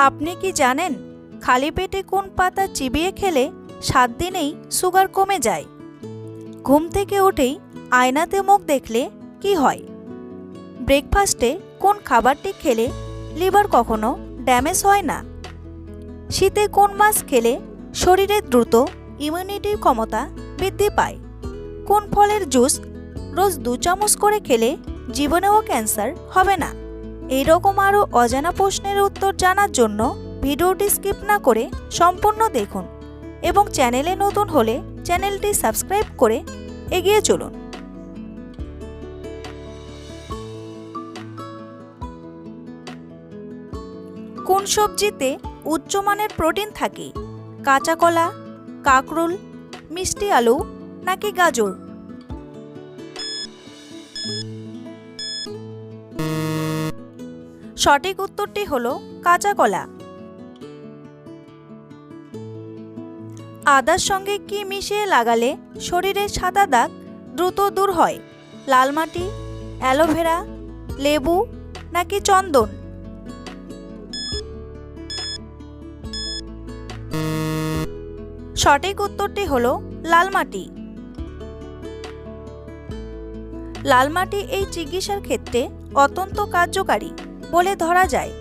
আপনি কি জানেন খালি পেটে কোন পাতা চিবিয়ে খেলে 7 দিনেই সুগার কমে যায়? ঘুম থেকে উঠেই আয়নাতে মুখ দেখলে কি হয়? ব্রেকফাস্টে কোন খাবারটি খেলে লিভার কখনো ড্যামেজ হয় না? শীতে কোন মাছ খেলে শরীরে দ্রুত ইমিউনিটির ক্ষমতা বৃদ্ধি পায়? কোন ফলের জুস রোজ 2 চামচ করে খেলে জীবনেও ক্যান্সার হবে না? এই রকম আরও অজানা প্রশ্নের উত্তর জানার জন্য ভিডিওটি স্কিপ না করে সম্পূর্ণ দেখুন এবং চ্যানেলে নতুন হলে চ্যানেলটি সাবস্ক্রাইব করে এগিয়ে চলুন। কোন সবজিতে উচ্চমানের প্রোটিন থাকে? কাঁচা কলা, কাঁকরোল, মিষ্টি আলু নাকি গাজর? সঠিক উত্তরটি হলো কাঁচা কলা। আদার সঙ্গে কি মিশিয়ে লাগালে শরীরের সাদা দাগ দ্রুত দূর হয়? লাল মাটি, অ্যালোভেরা, লেবু নাকি চন্দন? সঠিক উত্তরটি হলো লাল মাটি। লাল মাটি এই চিকিৎসার ক্ষেত্রে অত্যন্ত কার্যকারী বলে ধরা যায়।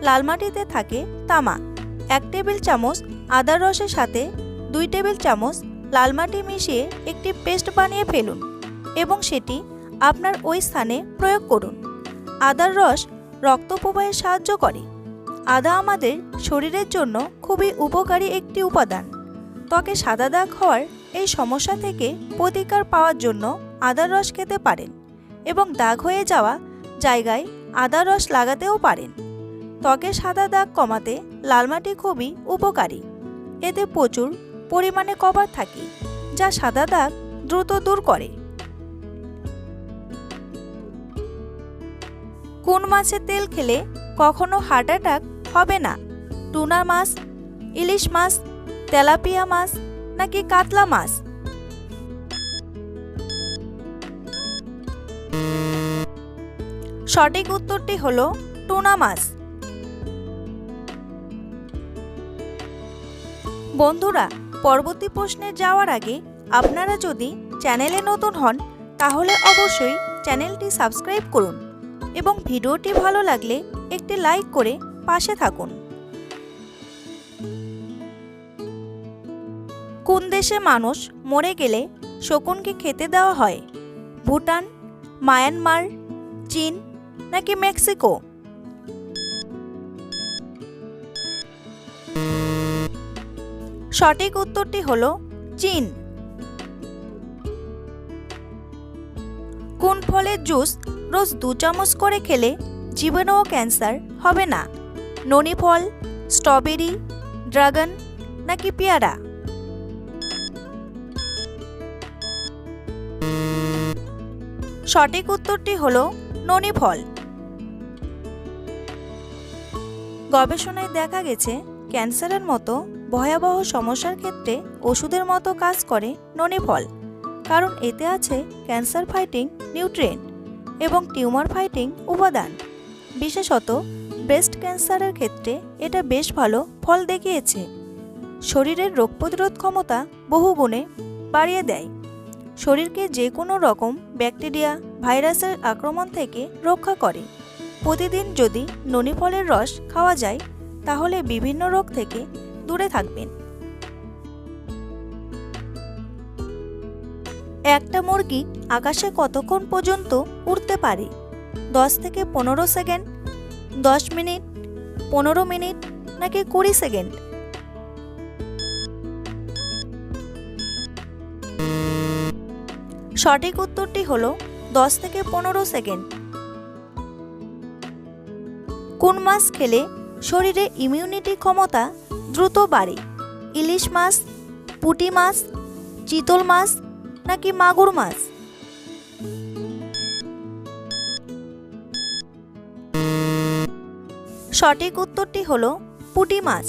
লাল মাটিতে থাকে তামা। 1 টেবিল চামচ আদার রসের সাথে 2 টেবিল চামচ লাল মাটি মিশিয়ে একটি পেস্ট বানিয়ে ফেলুন এবং সেটি আপনার ওই স্থানে প্রয়োগ করুন। আদার রস রক্ত প্রবাহে সাহায্য করে। আদা আমাদের শরীরের জন্য খুবই উপকারী একটি উপাদান। ত্বকে সাদা দাগ হওয়ার এই সমস্যা থেকে প্রতিকার পাওয়ার জন্য আদার রস খেতে পারেন এবং দাগ হয়ে যাওয়া জায়গায় আদার রস লাগাতেও পারেন। ত্বকে সাদা দাগ কমাতে লাল মাটি খুবই উপকারী। এতে প্রচুর পরিমাণে কপার থাকে যা সাদা দাগ দ্রুত দূর করে। কোন মাছের তেল খেলে কখনো হার্ট অ্যাটাক হবে না? টুনা মাছ, ইলিশ মাছ, তেলাপিয়া মাছ নাকি কাতলা মাছ? সঠিক উত্তরটি হলো টুনা মাছ। বন্ধুরা, পরবর্তী প্রশ্নে যাওয়ার আগে আপনারা যদি চ্যানেলে নতুন হন তাহলে অবশ্যই চ্যানেলটি সাবস্ক্রাইব করুন এবং ভিডিওটি ভালো লাগলে একটি লাইক করে পাশে থাকুন। কোন দেশে মানুষ মরে গেলে শকুনকে খেতে দেওয়া হয়? ভুটান, মায়ানমার, চীন নাকি মেক্সিকো? সঠিক উত্তরটি হলো চীন। কোন ফলের জুস রোজ 2 চামচ করে খেলে জীবনেও ক্যান্সার হবে না? ননি ফল, স্ট্রবেরি, ড্রাগন নাকি পেয়ারা? সঠিক উত্তরটি হলো ননি ফল। গবেষণায় দেখা গেছে ক্যান্সারের মতো ভয়াবহ সমস্যার ক্ষেত্রে ওষুধের মতো কাজ করে ননি ফল, কারণ এতে আছে ক্যান্সার ফাইটিং নিউট্রিয়েন্ট এবং টিউমার ফাইটিং উপাদান। বিশেষত ব্রেস্ট ক্যান্সারের ক্ষেত্রে এটা বেশ ভালো ফল দেখিয়েছে। শরীরের রোগ প্রতিরোধ ক্ষমতা বহুগুণে বাড়িয়ে দেয়। শরীরকে যে কোনো রকম ব্যাকটেরিয়া, ভাইরাসের আক্রমণ থেকে রক্ষা করে। প্রতিদিন যদি ননি ফলের রস খাওয়া যায় তাহলে বিভিন্ন রোগ থেকে দূরে থাকবেন। একটা মুরগি আকাশে কতক্ষণ পর্যন্ত উড়তে পারে? 10 থেকে 15 সেকেন্ড, 10 মিনিট, 15 মিনিট নাকি 20 সেকেন্ড? সঠিক উত্তরটি হলো 10 থেকে 15 সেকেন্ড। কোন মাছ খেলে শরীরে ইমিউনিটি ক্ষমতা দ্রুত বাড়ে? ইলিশ মাছ, পুঁটি মাছ, চিতল মাছ নাকি মাগুর মাছ? সঠিক উত্তরটি হলো পুঁটি মাছ।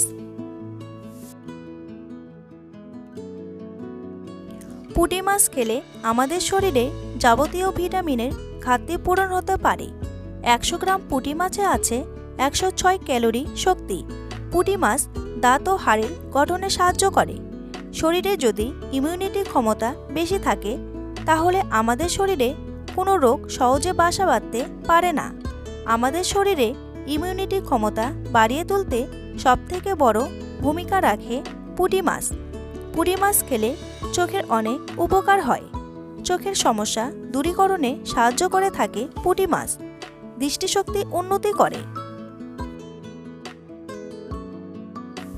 পুঁটি মাছ খেলে আমাদের শরীরে যাবতীয় ভিটামিনের ঘাটতি পূরণ হতে পারে। 100 গ্রাম পুঁটি মাছে আছে 106 ক্যালোরি শক্তি, পুঁটি মাছ দাঁত ও হাড়ের গঠনে সাহায্য করে। শরীরে যদি ইমিউনিটি ক্ষমতা বেশি থাকে তাহলে আমাদের শরীরে কোনো রোগ সহজে বাসা বাঁধতে পারে না। আমাদের শরীরে ইমিউনিটি ক্ষমতা বাড়িয়ে তুলতে সবথেকে বড় ভূমিকা রাখে পুঁটি মাছ। পুঁটি মাছ খেলে চোখের অনেক উপকার হয়। চোখের সমস্যা দূরীকরণে সাহায্য করে থাকে পুঁটি মাছ। দৃষ্টিশক্তি উন্নতি করে।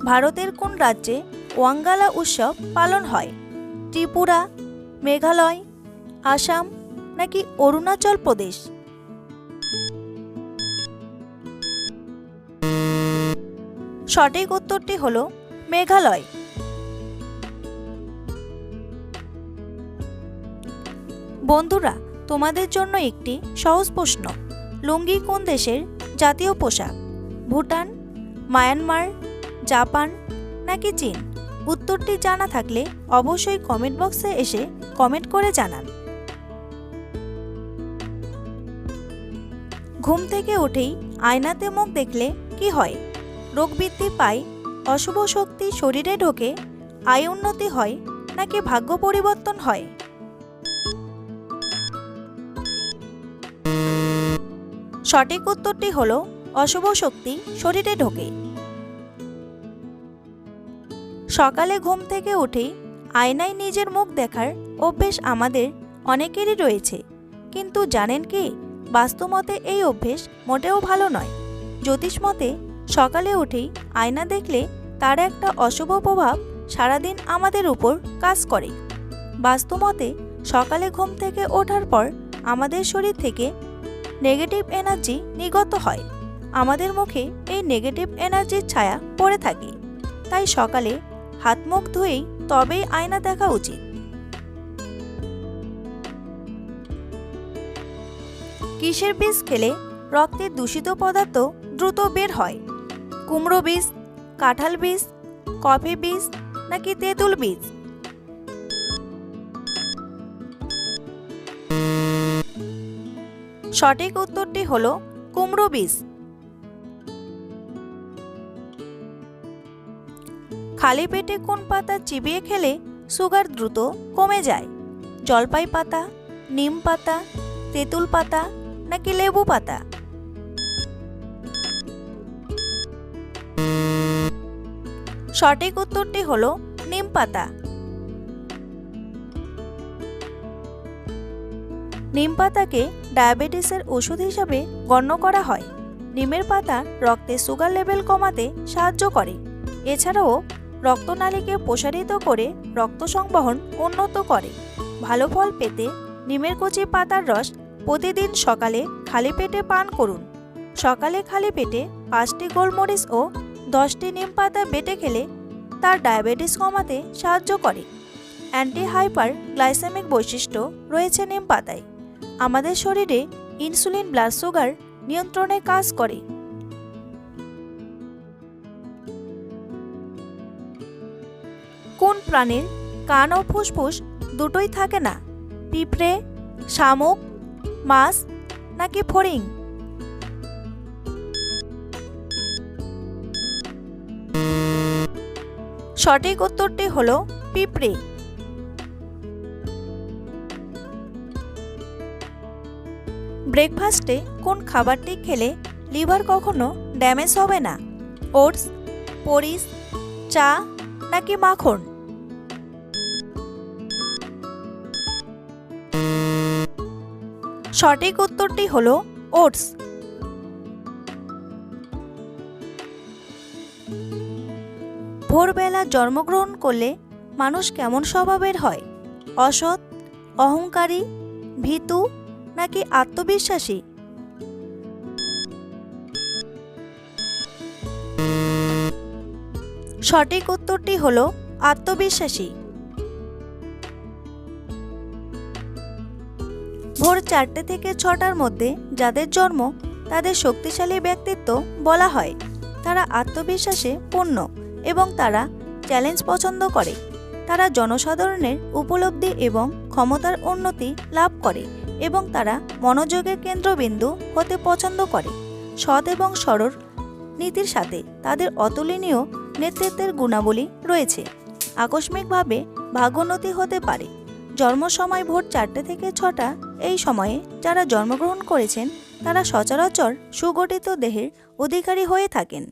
ভারতের কোন রাজ্যে ওয়াঙ্গালা উৎসব পালন হয়? ত্রিপুরা, মেঘালয়, আসাম নাকি অরুণাচল প্রদেশ? সঠিক উত্তরটি হলো মেঘালয়। বন্ধুরা, তোমাদের জন্য একটি সহজ প্রশ্ন। লুঙ্গি কোন দেশের জাতীয় পোশাক? ভুটান, মায়ানমার, জাপান নাকি চীন? উত্তরটি জানা থাকলে অবশ্যই কমেন্ট বক্সে এসে কমেন্ট করে জানান। ঘুম থেকে উঠেই আয়নাতে মুখ দেখলে কি হয়? রোগ বৃদ্ধি পায়, অশুভ শক্তি শরীরে ঢোকে, আয় উন্নতি হয় নাকি ভাগ্য পরিবর্তন হয়? সঠিক উত্তরটি হলো অশুভ শক্তি শরীরে ঢোকে। সকালে ঘুম থেকে উঠেই আয়নায় নিজের মুখ দেখার অভ্যেস আমাদের অনেকেরই রয়েছে, কিন্তু জানেন কি বাস্তবমতে এই অভ্যেস মোটেও ভালো নয়। জ্যোতিষ মতে সকালে উঠেই আয়না দেখলে তার একটা অশুভ প্রভাব সারাদিন আমাদের উপর কাজ করে। বাস্তবমতে সকালে ঘুম থেকে ওঠার পর আমাদের শরীর থেকে নেগেটিভ এনার্জি নির্গত হয়। আমাদের মুখে এই নেগেটিভ এনার্জির ছায়া পড়ে থাকে। তাই সকালে হাত মুখ ধুয়েই তবেই আয়না দেখা উচিত। কিসের বীজ খেলে রক্তের দূষিত পদার্থ দ্রুত বের হয়? কুমড়ো বীজ, কাঁঠাল বীজ, কফি বীজ নাকি তেঁতুল বীজ? সঠিক উত্তরটি হলো কুমড়ো বীজ। খালি পেটে কোন পাতা চিবিয়ে খেলে সুগার দ্রুত কমে যায়? জলপাই পাতা, নিম পাতা, তেঁতুল পাতা নাকি লেবু পাতা? সঠিক উত্তরটি হলো নিম পাতা। নিম পাতাকে ডায়াবেটিসের ওষুধ হিসাবে গণ্য করা হয়। নিমের পাতা রক্তে সুগার লেভেল কমাতে সাহায্য করে। এছাড়াও রক্তনালীকে প্রসারিত করে রক্ত সংবহন উন্নত করে। ভালো ফল পেতে নিমের কচি পাতার রস প্রতিদিন সকালে খালি পেটে পান করুন। সকালে খালি পেটে 5টি গোলমরিচ ও 10টি নিম পাতা বেটে খেলে তার ডায়াবেটিস কমাতে সাহায্য করে। অ্যান্টি হাইপার গ্লাইসেমিক বৈশিষ্ট্য রয়েছে নিম পাতায়। আমাদের শরীরে ইনসুলিন ব্লাড সুগার নিয়ন্ত্রণে কাজ করে। কোন প্রাণীর কান ও ফুসফুস দুটোই থাকে না? পিঁপড়ে, শামুক, মাছ নাকি ফড়িং? সঠিক উত্তরটি হলো পিঁপড়ে। ব্রেকফাস্টে কোন খাবারটি খেলে লিভার কখনো ড্যামেজ হবে না? ওটস, পরিস, চা নাকি মাখন? সঠিক উত্তরটি হলো ওটস। ভোরবেলা জন্মগ্রহণ করলে মানুষ কেমন স্বভাবের হয়? অসৎ, অহংকারী, ভীতু নাকি আত্মবিশ্বাসী? সঠিক উত্তরটি হলো আত্মবিশ্বাসী। ভোর 4টে থেকে 6টার মধ্যে যাদের জন্ম তাদের শক্তিশালী ব্যক্তিত্ব বলা হয়। তারা আত্মবিশ্বাসে পূর্ণ এবং তারা চ্যালেঞ্জ পছন্দ করে। তারা জনসাধারণের উপলব্ধি এবং ক্ষমতার উন্নতি লাভ করে এবং তারা মনোযোগের কেন্দ্রবিন্দু হতে পছন্দ করে। সৎ এবং সরল নীতির সাথে তাদের অতুলনীয় নেতৃত্বের গুণাবলী রয়েছে। আকস্মিকভাবে ভাগ্যোন্নতি হতে পারে। জন্ম সময় ভোর 4টে থেকে 6টা। এই সময়ে যারা জন্মগ্রহণ করেছেন তারা সচরাচর সুগঠিত দেহের অধিকারী হয়ে থাকেন।